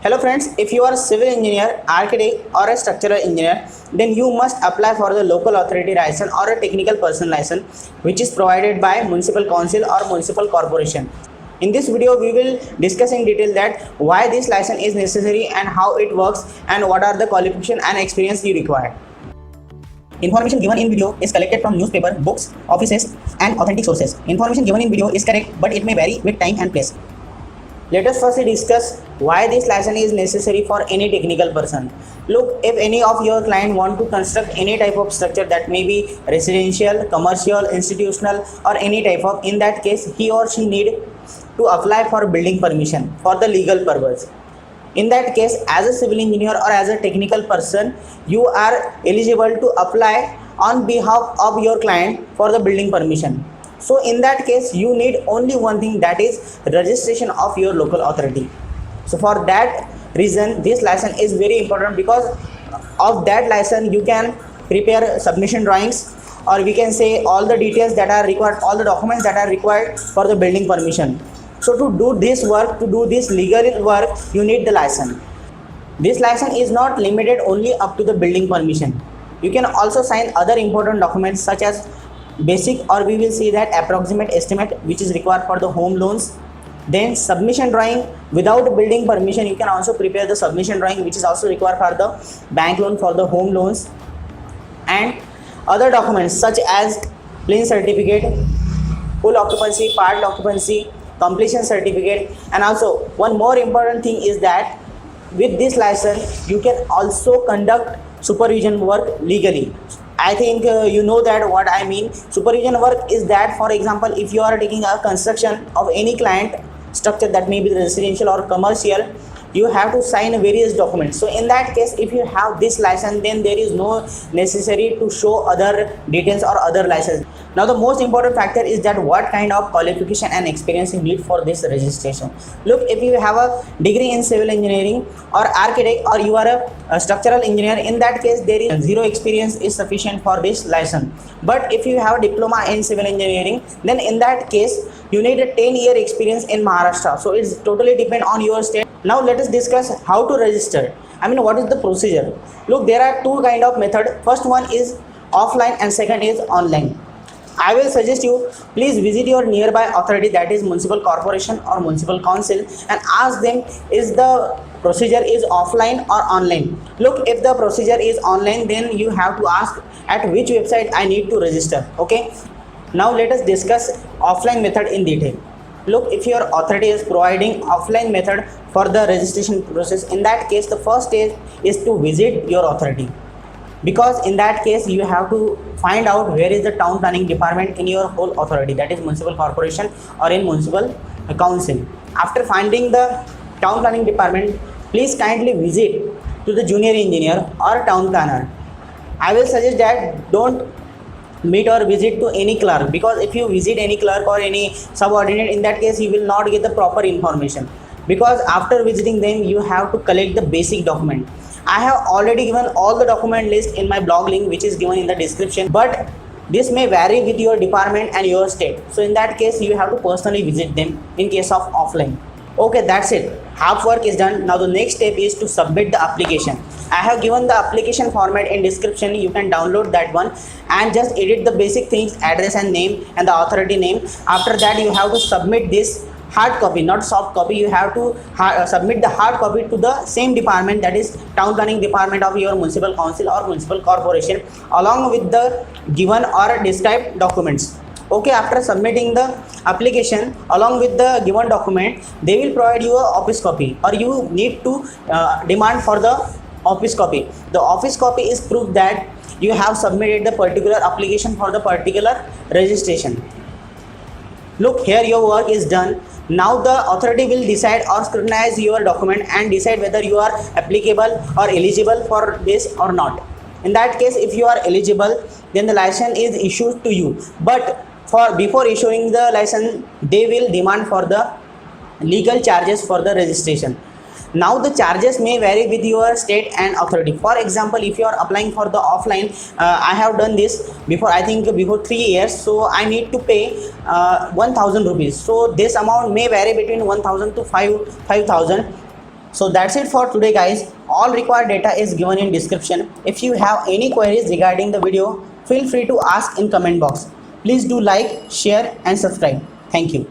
Hello friends, if you are a civil engineer, architect or a structural engineer, then you must apply for the local authority license or a technical person license which is provided by municipal council or municipal corporation. In this video, we will discuss in detail that why this license is necessary and how it works and what are the qualification and experience you require. Information given in video is collected from newspaper, books, offices and authentic sources. Information given in video is correct but it may vary with time and place. Let us firstly discuss why this license is necessary for any technical person. Look, if any of your client want to construct any type of structure, that may be residential, commercial, institutional or any type of, in that case he or she need to apply for building permission for the legal purpose. In that case, as a civil engineer or as a technical person, you are eligible to apply on behalf of your client for the building permission. So in that case, you need only one thing, that is registration of your local authority. So for that reason, this license is very important, because of that license you can prepare submission drawings, or we can say all the details that are required, all the documents that are required for the building permission. So to do this work, to do this legal work, you need the license. This license is not limited only up to the building permission. You can also sign other important documents such as basic, or we will see that approximate estimate which is required for the home loans. Then submission drawing. Without building permission, you can also prepare the submission drawing which is also required for the bank loan, for the home loans, and other documents such as clean certificate, full occupancy, part occupancy, completion certificate. And also one more important thing is that with this license you can also conduct supervision work legally. I think you know that what I mean. Supervision work is that, for example, if you are taking a construction of any client structure, that may be residential or commercial, you have to sign various documents. So in that case, if you have this license, then there is no necessary to show other details or other license. Now the most important factor is that what kind of qualification and experience you need for this registration. Look, if you have a degree in civil engineering or architect, or you are a structural engineer, in that case there is zero experience is sufficient for this license. But if you have a diploma in civil engineering, then in that case you need a 10-year experience in Maharashtra. So it's totally depend on your state. Now let us discuss how to register. What is the procedure? Look, there are two kind of method. First one is offline and second is online. I will suggest you, please visit your nearby authority, that is municipal corporation or municipal council, and ask them, is the procedure is offline or online. Look, if the procedure is online, then you have to ask at which website I need to register. Okay, now let us discuss offline method in detail. Look, if your authority is providing offline method for the registration process, in that case the first stage is to visit your authority, because in that case you have to find out where is the town planning department in your whole authority, that is municipal corporation or in municipal council. After finding the town planning department, please kindly visit to the junior engineer or town planner. I will suggest that don't meet or visit to any clerk, because if you visit any clerk or any subordinate, in that case you will not get the proper information, because after visiting them you have to collect the basic document. I have already given all the document list in my blog link which is given in the description, but this may vary with your department and your state. So in that case you have to personally visit them in case of offline. Okay, that's it. Half work is done. Now the next step is to submit the application. I have given the application format in description. You can download that one and just edit the basic things, address and name and the authority name. After that you have to submit this hard copy, not soft copy. You have to submit the hard copy to the same department, that is town planning department of your municipal council or municipal corporation, along with the given or described documents. Okay, after submitting the application along with the given document, they will provide you a office copy, or you need to demand for the office copy. The office copy is proof that you have submitted the particular application for the particular registration. Look, here your work is done. Now the authority will decide or scrutinize your document and decide whether you are applicable or eligible for this or not. In that case, if you are eligible, then the license is issued to you. But before issuing the license, they will demand for the legal charges for the registration. Now the charges may vary with your state and authority. For example, if you are applying for the offline, I have done this before, I think before 3 years, so I need to pay 1000 rupees. So this amount may vary between 1000 to 5000. So that's it for today guys. All required data is given in description. If you have any queries regarding the video, feel free to ask in comment box. Please do like, share and subscribe. Thank you.